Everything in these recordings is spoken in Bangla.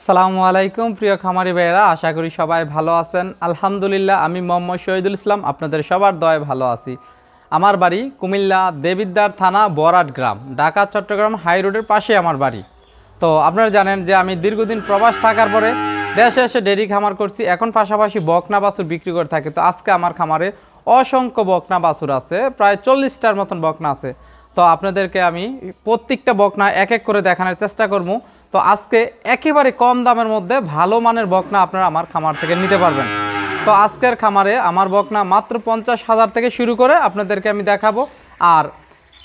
সালামু আলাইকুম প্রিয় খামারি ভাইয়েরা, আশা করি সবাই ভালো আছেন। আলহামদুলিল্লাহ, আমি মোহাম্মদ শহীদুল ইসলাম আপনাদের সবার দয়ায় ভালো আছি। আমার বাড়ি কুমিল্লা দেবিদ্বার থানা বরাট গ্রাম, ঢাকা চট্টগ্রাম হাই রোডের পাশে আমার বাড়ি। তো আপনারা জানেন যে আমি দীর্ঘদিন প্রবাস থাকার পরে দেশে এসে ডেইরি খামার করছি, এখন পাশাপাশি বকনা বাছুর বিক্রি করে থাকি। তো আজকে আমার খামারে অসংখ্য বকনা বাছুর আছে, প্রায় 40টার মতন বকনা আছে। তো আপনাদেরকে আমি প্রত্যেকটা বকনা এক এক করে দেখানোর চেষ্টা করবো। তো আজকে একেবারে কম দামের মধ্যে ভালো মানের বকনা আপনারা আমার খামার থেকে নিতে পারবেন। তো আজকের খামারে আমার বকনা মাত্র 50,000 থেকে শুরু করে আপনাদেরকে আমি দেখাবো। আর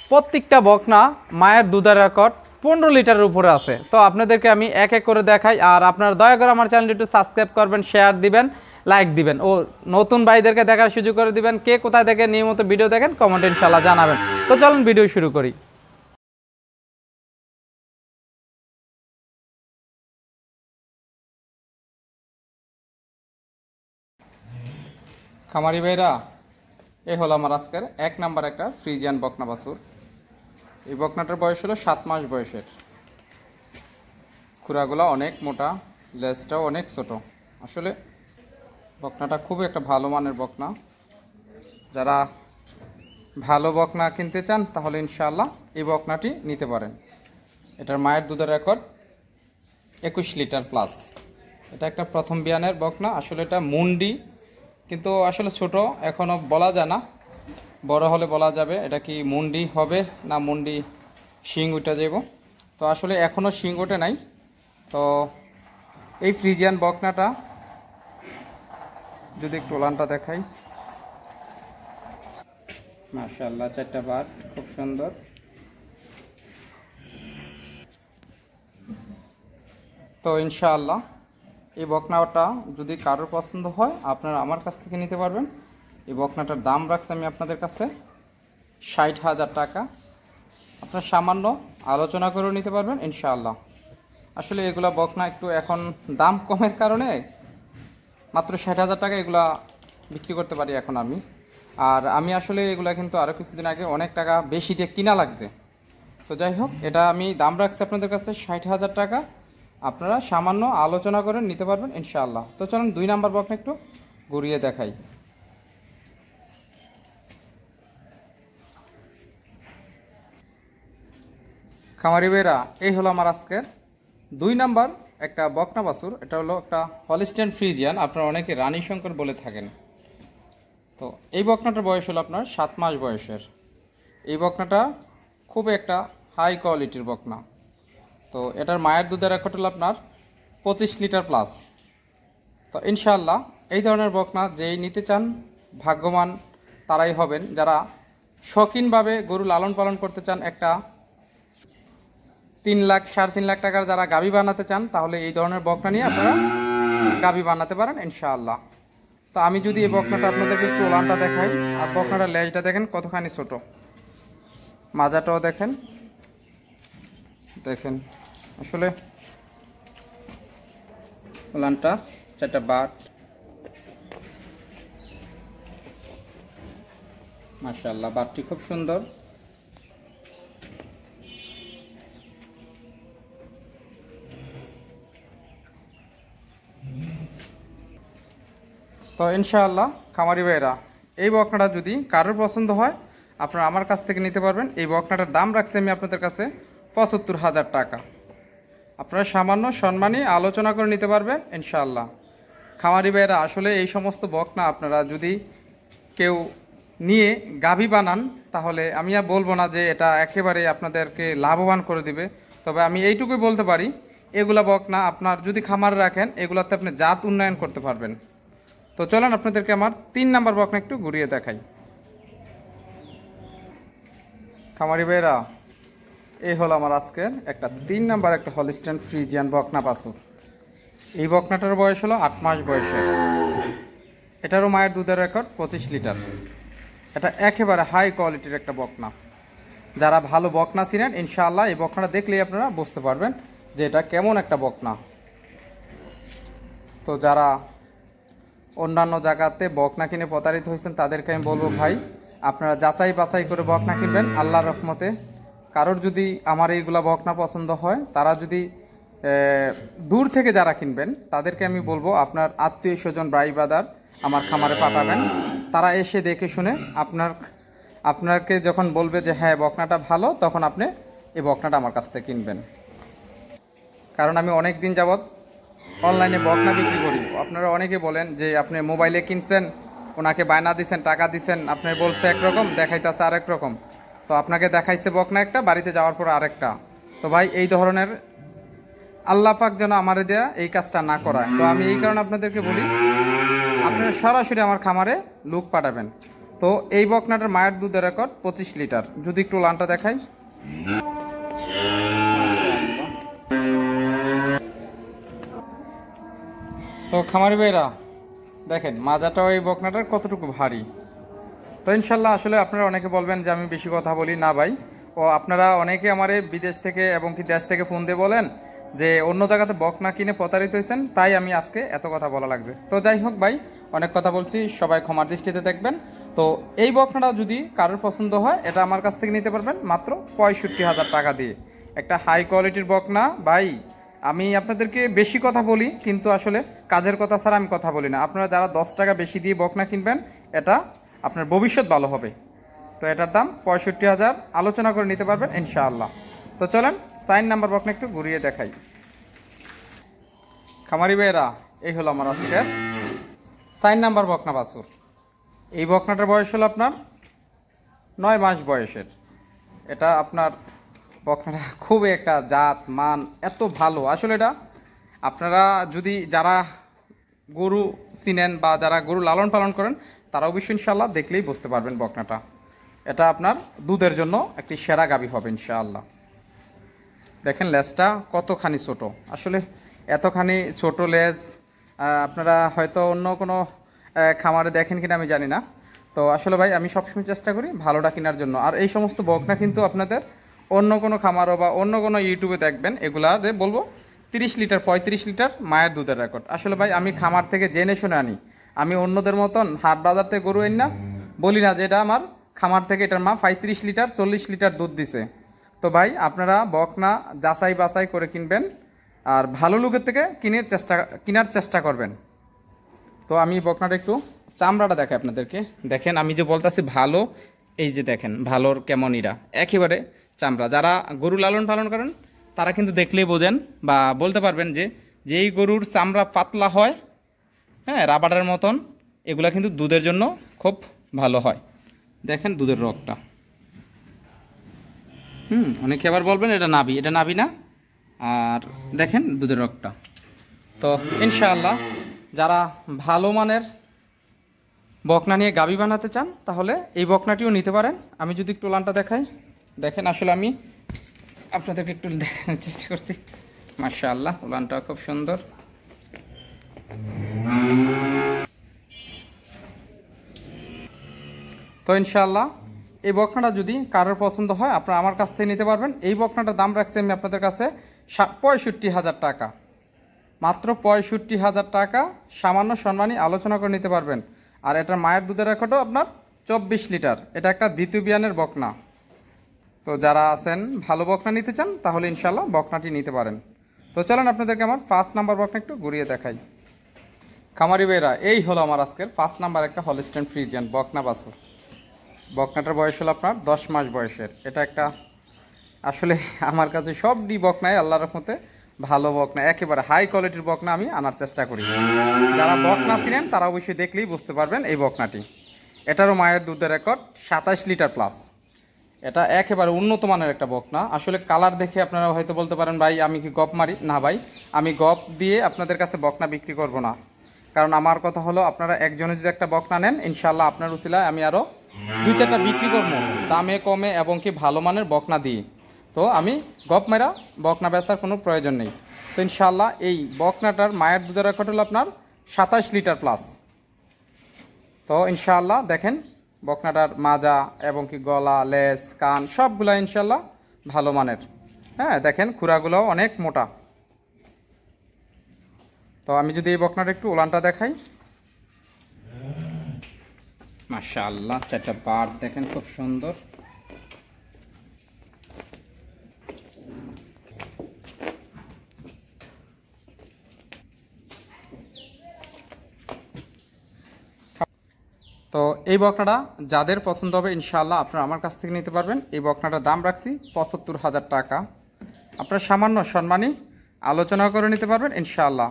প্রত্যেকটা বকনা মায়ের দুধের রেকর্ড 15 লিটারের উপরে আছে। তো আপনাদেরকে আমি এক এক করে দেখাই। আর আপনারা দয়া করে আমার চ্যানেলটি একটু সাবস্ক্রাইব করবেন, শেয়ার দিবেন, লাইক দিবেন ও নতুন ভাইদেরকে দেখার সুযোগ করে দিবেন। কে কোথায় থেকে নিয়মিত ভিডিও দেখেন কমেন্টে ইনশাল্লাহ জানাবেন। তো চলুন ভিডিও শুরু করি। খামারি ভাইরা, এই হলো আমার আজকের এক নাম্বার একটা ফ্রিজিয়ান বকনা বাছুর। এই বকনাটার বয়স হলো 7 মাস বয়সের। খুরাগুলো অনেক মোটা, লেজটাও অনেক ছোট। আসলে বকনাটা খুবই একটা ভালো মানের বকনা। যারা ভালো বকনা কিনতে চান তাহলে ইনশাআল্লাহ এই বকনাটি নিতে পারেন। এটার মায়ের দুধের রেকর্ড 21 লিটার প্লাস। এটা একটা প্রথম বিয়ানের বকনা। আসলে এটা মুন্ডি, কিন্তু আসলে ছোট, এখনো বলা যায় না, বড় হলে বলা যাবে এটা কি মুন্ডি হবে না মুন্ডি শিং উঠে যাব। তো আসলে এখনো শিং ওঠে নাই। তো এই ফ্রিজিয়ান বকনাটা যদি একটু ওলানটা দেখাই, মাশাআল্লাহ, 4টা বার খুব সুন্দর। তো ইনশাআল্লাহ এই বকনাটা যদি কারোর পছন্দ হয় আপনারা আমার কাছ থেকে নিতে পারবেন। এই বকনাটার দাম রাখছি আমি আপনাদের কাছে 60,000 টাকা। আপনারা সামান্য আলোচনা করে নিতে পারবেন ইনশাআল্লাহ। আসলে এগুলা বকনা একটু এখন দাম কমের কারণে মাত্র 60,000 টাকা এগুলা বিক্রি করতে পারি এখন আমি। আর আমি আসলে এগুলা কিন্তু আরও কিছুদিন আগে অনেক টাকা বেশি দিয়ে কিনা লাগছে। তো যাই হোক, এটা আমি দাম রাখছি আপনাদের কাছে 60,000 টাকা। আপনারা সামান্য আলোচনা করে নিতে পারবেন ইনশাআল্লাহ। তো চলুন 2 নাম্বার বকনা একটু ঘুরিয়ে দেখাই। খামারি ভাইরা, এই হলো আমার আজকের 2 নাম্বার একটা বকনা বাছুর। এটা হলো একটা হলিস্টিয়ান ফ্রিজিয়ান, আপনারা অনেকে রানী শঙ্কর বলে থাকেন। তো এই বকনাটার বয়স হলো আপনার 7 মাস বয়সের। এই বকনাটা খুব একটা হাই কোয়ালিটির বকনা। তো এটার মায়ের দুধের রেকর্ড হলো আপনার 25 লিটার প্লাস। তো ইনশাআল্লাহ এই ধরনের বকনা যেই নিতে চান ভাগ্যবান তারাই হবেন। যারা শৌখিনভাবে গরু লালন পালন করতে চান, একটা 3 লাখ 3.5 লাখ টাকার যারা গাভী বানাতে চান, তাহলে এই ধরনের বকনা নিয়ে আপনারা গাভী বানাতে পারেন ইনশাআল্লাহ। তো আমি যদি এই বকনাটা আপনাদেরকে একটু ওলানটা দেখাই, আর বকনাটার লেজটা দেখেন কতখানি ছোট, মাজাটাও দেখেন দেখেন আসলে ওলানটা 4টা বাট, মাশাআল্লাহ, বাটটি খুব সুন্দর। তো ইনশাআল্লাহ খামারি ভাইরা, এই বকনাটা যদি কারোর পছন্দ হয় আপনারা আমার কাছ থেকে নিতে পারবেন। এই বকনাটার দাম রাখছি আমি আপনাদের কাছে 75,000 টাকা। আপনারা সামান্য সম্মানী আলোচনা করে নিতে পারবেন ইনশাআল্লাহ। খামারি ভাইরা, আসলে এই সমস্ত বকনা আপনারা যদি কেউ নিয়ে গাভী বানান তাহলে আমি আর বলবো না যে এটা একেবারে আপনাদেরকে লাভবান করে দিবে। তবে আমি এইটুকুই বলতে পারি, এগুলা বকনা আপনার যদি খামারে রাখেন এগুলাতে আপনি জাত উন্নয়ন করতে পারবেন। তো চলেন আপনাদেরকে আমার 3 নাম্বার বকনা একটু ঘুরিয়ে দেখাই। খামারি ভাইরা, এই হলো আমার আজকের একটা 3 নাম্বার একটা হলিস্টিয়ান ফ্রিজিয়ান বকনা বাছুর। এই বকনাটার বয়স হলো 8 মাস বয়সের। এটারও মায়ের দুধের রেকর্ড 25 লিটার। এটা একেবারে হাই কোয়ালিটির একটা বকনা। যারা ভালো বকনা চিনেন ইনশাআল্লাহ এই বকনাটা দেখলেই আপনারা বুঝতে পারবেন যে এটা কেমন একটা বকনা। তো যারা অন্যান্য জায়গাতে বকনা কিনে প্রতারিত হয়েছেন তাদেরকে আমি বলবো, ভাই আপনারা যাচাই বাছাই করে বকনা কিনবেন। আল্লাহর রহমতে কারোর যদি আমার এইগুলা বকনা পছন্দ হয়, তারা যদি দূর থেকে যারা কিনবেন তাদেরকে আমি বলবো আপনার আত্মীয় স্বজন ভাই ব্রাদার আমার খামারে পাঠাবেন। তারা এসে দেখে শুনে আপনাকে যখন বলবে যে হ্যাঁ বকনাটা ভালো, তখন আপনি এই বকনাটা আমার কাছ থেকে কিনবেন। কারণ আমি অনেক দিন যাবৎ অনলাইনে বকনা বিক্রি করি। আপনারা অনেকে বলেন যে আপনি মোবাইলে কিনছেন, ওনাকে বায়না দিচ্ছেন, টাকা দিচ্ছেন, আপনি বলছে একরকম, দেখাইতেছে আরেক রকম। তো আপনাকে দেখাইছে বকনা একটা, বাড়িতে যাওয়ার পর আরেকটা। তো ভাই এই ধরনের আল্লাহ পাক যেন আমারে দেয়া এই কাজটা না করায়। তো আমি এই কারণে আপনাদেরকে বলি আপনারা সরাসরি আমার খামারে লোক পাঠাবেন। তো এই বকনাটার মায়ের দুধের রেকর্ড 25 লিটার। যদি একটু লানটা দেখাই, তো খামারি ভাইরা দেখেন মাজাটাও এই বকনাটার কতটুকু ভারী। তো ইনশাল্লাহ আসলে আপনারা অনেকে বলবেন যে আমি বেশি কথা বলি না ভাই, ও আপনারা অনেকে আমারে বিদেশ থেকে এবং কি দেশ থেকে ফোন দিয়ে বলেন যে অন্য জায়গাতে বকনা কিনে প্রতারিত হয়েছেন, তাই আমি আজকে এত কথা বলা লাগছে। তো যাই হোক ভাই, অনেক কথা বলছি, সবাই ক্ষমার দৃষ্টিতে দেখবেন। তো এই বকনাটা যদি কারোর পছন্দ হয়, এটা আমার কাছ থেকে নিতে পারবেন মাত্র 65,000 টাকা দিয়ে। একটা হাই কোয়ালিটির বকনা ভাই। আমি আপনাদেরকে বেশি কথা বলি, কিন্তু আসলে কাজের কথা ছাড়া আমি কথা বলি না। আপনারা যারা 10 টাকা বেশি দিয়ে বকনা কিনবেন, এটা আপনার ভবিষ্যৎ ভালো হবে। তো এটার দাম 65,000, আলোচনা করে নিতে পারবেন ইনশাআল্লাহ। তো চলেন সাইন নাম্বার বকনা একটু ঘুরিয়ে দেখাই। খামারি ভাইয়েরা, এই হলো আমার আজকের সাইন নাম্বার বকনা বাছুর। এই বকনাটার বয়স হলো আপনার 9 মাস বয়সের। এটা আপনার বকনাটা খুবই একটা জাত মান এত ভালো। আসলে এটা আপনারা যদি যারা গরু চিনেন বা যারা গরু লালন পালন করেন, তারা অবশ্যই ইনশাআল্লাহ দেখলেই বুঝতে পারবেন বকনাটা। এটা আপনার দুধের জন্য একটি সেরা গাভী হবে ইনশাআল্লাহ। দেখেন লেজটা কতখানি ছোট, আসলে এতখানি ছোট লেজ আপনারা হয়তো অন্য কোনো খামারে দেখেন কিনা আমি জানি না। তো আসলে ভাই আমি সবসময় চেষ্টা করি ভালোটা কেনার জন্য। আর এই সমস্ত বকনা কিন্তু আপনাদের অন্য কোনো খামারও বা অন্য কোনো ইউটিউবে দেখবেন, এগুলারে বলবো 30 লিটার 35 লিটার মায়ের দুধের রেকর্ড। আসলে ভাই আমি খামার থেকে জেনে শুনে আনি। আমি অন্যদের মতন হাট বাজার থেকে গরু আনি না, বলি না যে এটা আমার খামার থেকে এটার মা 35 লিটার 40 লিটার দুধ দিছে। তো ভাই আপনারা বকনা যাচাই বাছাই করে কিনবেন, আর ভালো লোকের থেকে কেনার চেষ্টা করবেন। তো আমি বকনাটা একটু চামড়াটা দেখাই আপনাদেরকে। দেখেন আমি যে বলতেছি ভালো, এই যে দেখেন ভালোর কেমন এরা একেবারে চামড়া। যারা গরু লালন পালন করেন তারা কিন্তু দেখলেই বোঝেন বা বলতে পারবেন যে যেই গরুর চামড়া পাতলা হয়, হ্যাঁ রাবারের মতন, এগুলা কিন্তু দুধের জন্য খুব ভালো হয়। দেখেন দুধের রগটা, অনেকে আবার বলবেন এটা নাভি, এটা নাভি না। আর দেখেন দুধের রগটা। তো ইনশাআল্লাহ যারা ভালো মানের বকনা নিয়ে গাভী বানাতে চান, তাহলে এই বকনাটিও নিতে পারেন। আমি যদি একটু লানটা দেখাই, দেখেন আসলে আমি আপনাদেরকে একটু দেখানোর চেষ্টা করছি। মাশাআল্লাহ উলানটা খুব সুন্দর। তো ইনশাআল্লাহ এই বকনাটা যদি কারোর পছন্দ হয়, আপনারা আমার কাছ থেকে নিতে পারবেন। এই বকনাটার দাম রাখছি আমি আপনাদের কাছে 65,000 টাকা, মাত্র 65,000 টাকা। সামান্য সম্মানী আলোচনা করে নিতে পারবেন। আর এটার মায়ের দুধের রেকর্ডও আপনার 24 লিটার। এটা একটা দ্বিতীয় বিয়ানের বকনা। তো যারা আছেন ভালো বকনা নিতে চান, তাহলে ইনশাল্লাহ বকনাটি নিতে পারেন। তো চলেন আপনাদেরকে আমার 5 নাম্বার বকনা একটু ঘুরিয়ে দেখাই। খামারি ভাইরা, এই হলো আমার আজকের 5 নাম্বার একটা হলস্টাইন ফ্রিজিয়ান বকনা বাছুর। বকনাটার বয়স হলো আপনার 10 মাস বয়সের। এটা একটা আসলে আমার কাছে সবই বকনাই আল্লাহর রহমতে ভালো বকনা, একেবারে হাই কোয়ালিটির বকনা আমি আনার চেষ্টা করি। যারা বকনা ছিলেন তারা অবশ্যই দেখলেই বুঝতে পারবেন এই বকনাটি। এটারও মায়ের দুধের রেকর্ড 27 লিটার প্লাস। এটা একেবারে উন্নত মানের একটা বকনা। আসলে কালার দেখে আপনারা হয়তো বলতে পারেন ভাই আমি কি গপ মারি? না ভাই, আমি গপ দিয়ে আপনাদের কাছে বকনা বিক্রি করব না। কারণ আমার কথা হলো আপনারা একজনে যদি একটা বকনা নেন, ইনশাল্লাহ আপনার উসিলায় আমি আরও 2-4টা বিক্রি করবো দামে কমে এবং কি ভালো মানের বকনা দিয়ে। তো আমি গপ মেরা বকনা বেচার কোনো প্রয়োজন নেই। তো ইনশাল্লাহ এই বকনাটার মায়ের দুধের রেকর্ড হলো আপনার 27 লিটার প্লাস। তো ইনশাআল্লাহ দেখেন বকনাটার মাজা এবং কি গলা, লেজ, কান সবগুলা ইনশাআল্লাহ ভালো মানের। হ্যাঁ দেখেন খুরাগুলোও অনেক মোটা। তো আমি যদি এই বকনাটা একটু উলানটা দেখাই, মাশাআল্লাহ 4টা বার দেখেন খুব সুন্দর। তো এই বকনাটা যাদের পছন্দ হবে ইনশাআল্লাহ আপনারা আমার কাছ থেকে নিতে পারবেন। এই বকনাটার দাম রাখছি ৭৫,০০০ টাকা। আপনারা সামান্য সম্মানী আলোচনা করে নিতে পারবেন ইনশাআল্লাহ।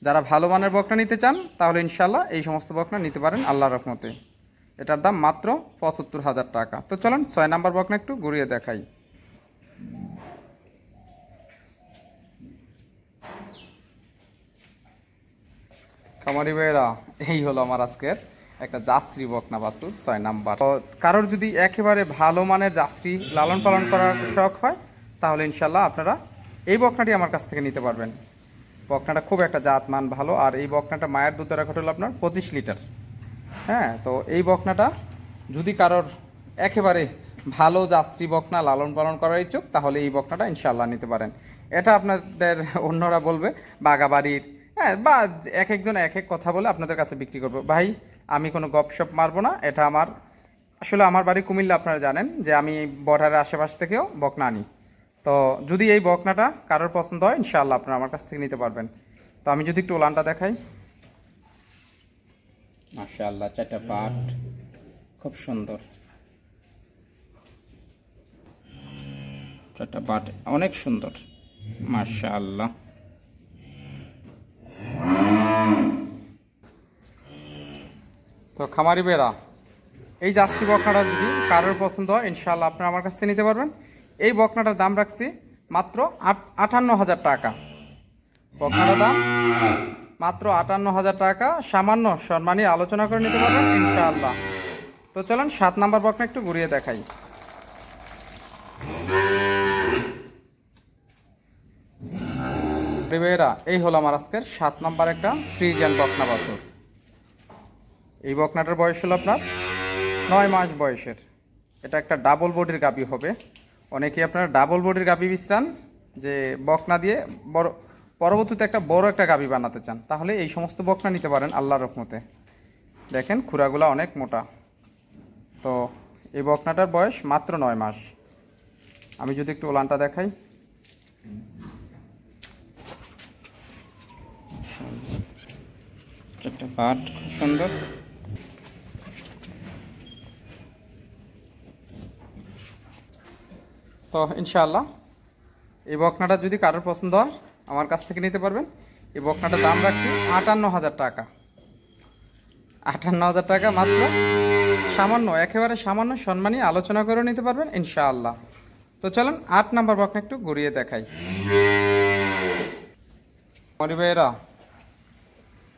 যারা ভালো মানের বকনা নিতে চান তাহলে ইনশাআল্লাহ এই সমস্ত বকনা নিতে পারেন আল্লাহর রহমতে। এটার দাম মাত্র ৭৫,০০০ টাকা। তো চলুন ৬ নাম্বার বকনা একটু ঘুরিয়ে দেখাই। খামারি ভাইয়েরা, এই হলো আমার আজকের একটা জার্সি বকনা বাছুর ৬ নাম্বার। তো কারোর যদি একেবারে ভালো মানের জার্সি লালন পালন করার শখ হয় তাহলে ইনশাআল্লাহ আপনারা এই বকনাটি আমার কাছ থেকে নিতে পারবেন। বকনাটা খুব একটা জাত মান ভালো, আর এই বকনাটা মায়ের দুধের রেকর্ড হলো আপনার ২৫ লিটার। হ্যাঁ, তো এই বকনাটা যদি কারোর একেবারে ভালো জার্সি বকনা লালন পালন করার ইচ্ছুক তাহলে এই বকনাটা ইনশাআল্লাহ নিতে পারেন। এটা আপনাদের অন্যরা বলবে বাগাবাড়ির, হ্যাঁ, বা এক একজন এক এক কথা বলে আপনাদের কাছে বিক্রি করবো। ভাই, আমি কোনো গপশপ মারবো না। এটা আসলে আমার বাড়ি কুমিল্লা, আপনারা জানেন যে আমি বর্ডারের আশেপাশ থেকেও বকনা আনি। তো যদি এই বকনাটা কারোর পছন্দ হয় ইনশাআল্লাহ আপনারা আমার কাছ থেকে নিতে পারবেন। তো আমি যদি একটু ওলানটা দেখাই, মাশাআল্লাহ, ৪টা পাট খুব সুন্দর, 4টা পাট অনেক সুন্দর মাশাআল্লাহ। তো খামারি বেরা, এই জার্সি বকনাটা যদি কারোর পছন্দ হয় ইনশাআল্লাহ আপনারা আমার কাছ থেকে নিতে পারবেন। এই বকনাটার দাম রাখছি মাত্র ৫৮,০০০ টাকা। বকনাটার দাম মাত্র ৫৮,০০০ টাকা। সামান্য সম্মানী আলোচনা করে নিতে পারবেন ইনশাআল্লাহ। তো চলুন ৭ নাম্বার বকনা একটু ঘুরিয়ে দেখাই। এই হলো আমার আজকের ৭ নাম্বার একটা ফ্রিজিয়ান বকনা বাছুর। এই বকনাটার বয়স হলো আপনার ৯ মাস বয়সের। এটা একটা ডাবল বডির গাভী হবে। অনেকেই আপনারা ডাবল বডির গাভী বিশ্রান যে বকনা দিয়ে পরবর্তীতে একটা বড় একটা গাভী বানাতে চান, তাহলে এই সমস্ত বকনা নিতে পারেন আল্লাহর রহমতে। দেখেন খুরাগুলা অনেক মোটা। তো এই বকনাটার বয়স মাত্র ৯ মাস। আমি যদি একটু ওলানটা দেখাই, একটা পাট খুব সুন্দর। তো ইনশাআল্লাহ এই বকনাটা যদি কারোর পছন্দ হয় আমার কাছ থেকে নিতে পারবেন। এই বকনাটার দাম রাখছি ৫৮,০০০ টাকা। ৫৮,০০০ টাকা মাত্র। সামান্য, একেবারে সামান্য সম্মানী আলোচনা করে নিতে পারবেন ইনশাআল্লাহ। তো চলুন ৮ নাম্বার বকনা একটু ঘুরিয়ে দেখাই। ভাইয়েরা,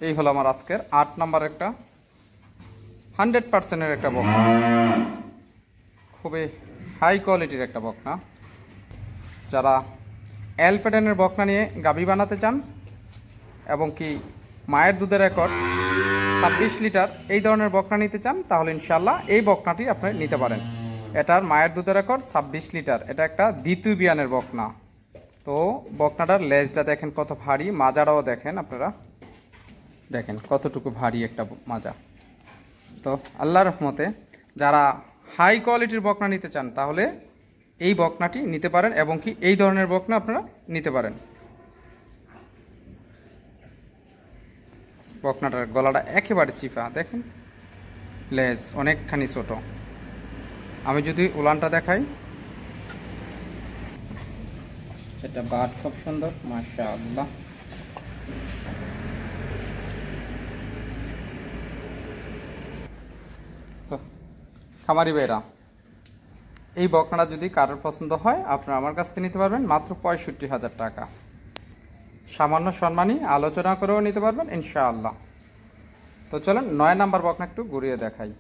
এই হলো আমার আজকের ৮ নাম্বার একটা 100%-এর একটা বকনা। খুবই হাই কোয়ালিটির একটা বকনা। যারা অ্যালপেডেনের বকনা নিয়ে গাভী বানাতে চান এবং কি মায়ের দুধের রেকর্ড ২৬ লিটার এই ধরনের বকনা নিতে চান তাহলে ইনশাআল্লাহ এই বকনাটি আপনি নিতে পারেন। এটার মায়ের দুধের রেকর্ড ২৬ লিটার। এটা একটা দ্বিতীয় বিয়ানের বকনা। তো বকনাটার লেজটা দেখেন কত ভারী, মাজাটাও দেখেন, আপনারা দেখেন কতটুকু ভারী একটা মাজা। তো আল্লাহর রহমতে যারা হাই কোয়ালিটির বকনা নিতে চান তাহলে এই বকনাটি নিতে পারেন এবং কি এই ধরনের বকনা আপনারা নিতে পারেন। বকনাটার গলাটা একেবারে চিপা, দেখেন লেজ অনেকখানি ছোট। আমি যদি উলানটা দেখাই, এটা বাট খুব সুন্দর মাশাআল্লাহ। তো খামারি ভাইরা, এই বকনাটা যদি কারোর পছন্দ হয় আপনারা আমার কাছ থেকে নিতে পারবেন মাত্র ৬৫,০০০ টাকা। সামান্য সম্মানী আলোচনা করেও নিতে পারবেন ইনশাআল্লাহ। তো চলেন ৯ নাম্বার বকনা একটু ঘুরিয়ে দেখাই।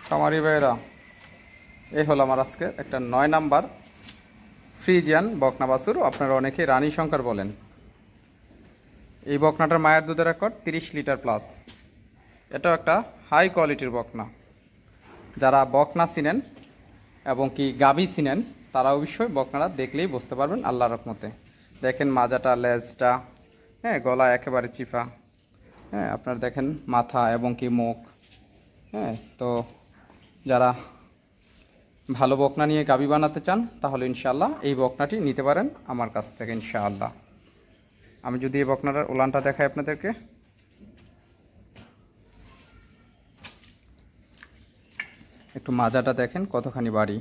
খামারি ভাইরা, এই হলো আমার আজকে একটা ৯ নাম্বার ফ্রিজিয়ান বকনা বাছুর। আপনারা অনেকেই রানী শঙ্কর বলেন। এই বকনাটার মায়ের দুধের রেকর্ড ৩০ লিটার প্লাস। এটাও একটা হাই কোয়ালিটির বকনা। যারা বকনা চিনেন এবং কি গাভী চিনেন তারা অবশ্যই বকনাটা দেখলেই বুঝতে পারবেন আল্লাহর রহমতে। দেখেন মাজাটা, লেজটা, হ্যাঁ, গলা একেবারে চিফা, হ্যাঁ, আপনার দেখেন মাথা এবং কি মুখ, হ্যাঁ। তো যারা ভালো বকনা নিয়ে গাভী বানাতে চান তাহলে ইনশাআল্লাহ এই বকনাটি নিতে পারেন আমার কাছ থেকে ইনশাআল্লাহ। আমি যদি এই বকনাটার উলানটা দেখাই আপনাদেরকে, একটু মাজাটা দেখেন কতখানি বাড়ি,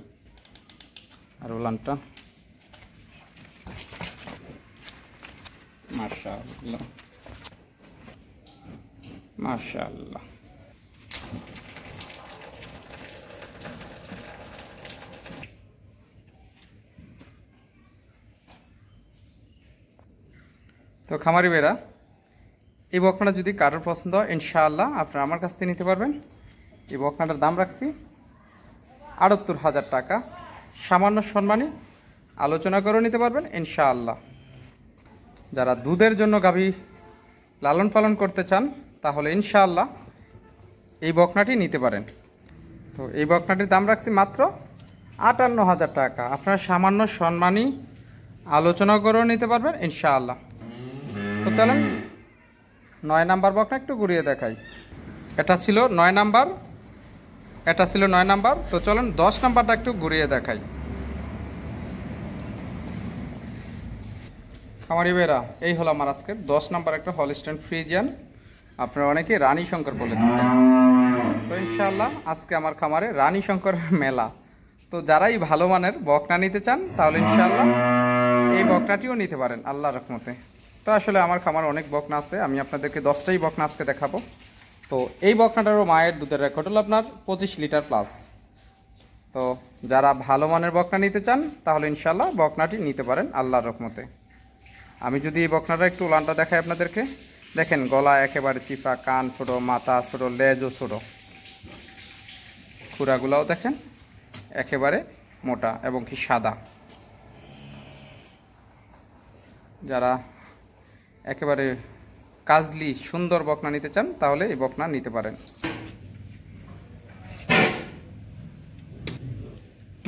আর উলানটা মাশাআল্লাহ মাশাআল্লাহ। তো খামারি বেরা, এই বকনাটা যদি কারোর পছন্দ হয় ইনশাআল্লাহ আপনারা আমার কাছ থেকে নিতে পারবেন। এই বকনাটার দাম রাখছি ৭৮,০০০ টাকা, সামান্য সম্মানী আলোচনা করেও নিতে পারবেন ইনশাআল্লাহ। যারা দুধের জন্য গাভী লালন পালন করতে চান তাহলে ইনশাআল্লাহ এই বকনাটি নিতে পারেন। তো এই বকনাটির দাম রাখছি মাত্র ৫৮,০০০ টাকা, আপনারা সামান্য সম্মানী আলোচনা করেও নিতে পারবেন ইনশাআল্লাহ। তো চলেন ৯ নাম্বার বকনা একটু ঘুরিয়ে দেখাই। এটা ছিল ৯ নাম্বার, এটা ছিল ৯ নাম্বার। তো চলেন ১০ নাম্বারটা একটু ঘুরিয়ে দেখাই। খামারি বেরা, এই হলো আমার আজকের ১০ নাম্বার একটা হলস্টাইন ফ্রিজিয়ান, আপনারা অনেকে রানী শঙ্কর বলে থাকেন। তো ইনশাআল্লাহ আজকে আমার খামারে রানী শঙ্কর মেলা। তো যারাই ভালো মানের বকনা নিতে চান তাহলে ইনশাআল্লাহ এই বকনাটিও নিতে পারেন আল্লাহর রহমতে। তো আসলে আমার খামার অনেক বকনা আছে, আমি আপনাদেরকে 10টাই বকনা আজকে দেখাবো। তো এই বকনাটারও মায়ের দুধের রেকর্ড হলো আপনার 25 লিটার প্লাস। তো যারা ভালো মানের বকনা নিতে চান তাহলে ইনশাআল্লাহ বকনাটি নিতে পারেন আল্লাহর রহমতে। আমি যদি এই বকনাটা একটু উলানটা দেখাই আপনাদেরকে, দেখেন গলা একেবারে চিপা, কান ছোটো, মাথা ছোটো, লেজও ছোটো, খুরাগুলাও দেখেন একেবারে মোটা এবং কি সাদা। যারা একেবারে কাজলি সুন্দর বকনা নিতে চান তাহলে এই বকনা নিতে পারেন।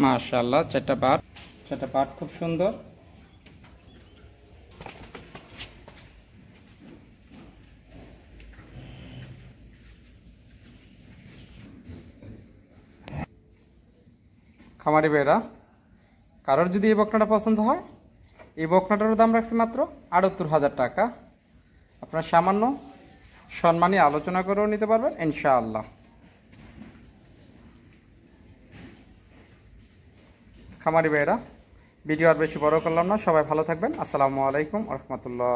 মাশাআল্লাহ, চারটা পাট খুব সুন্দর। খামারি বেরা, কারোর যদি এই বকনাটা পছন্দ হয়, এই বকনাটারও দাম রাখছি মাত্র ৭৮,০০০ টাকা, আপনারা সামান্য সম্মানী আলোচনা করেও নিতে পারবেন ইনশাআল্লাহ। খামারি ভাইয়েরা, ভিডিও আর বেশি বড় করলাম না, সবাই ভালো থাকবেন। আসসালামু আলাইকুম ওয়া রাহমাতুল্লাহ।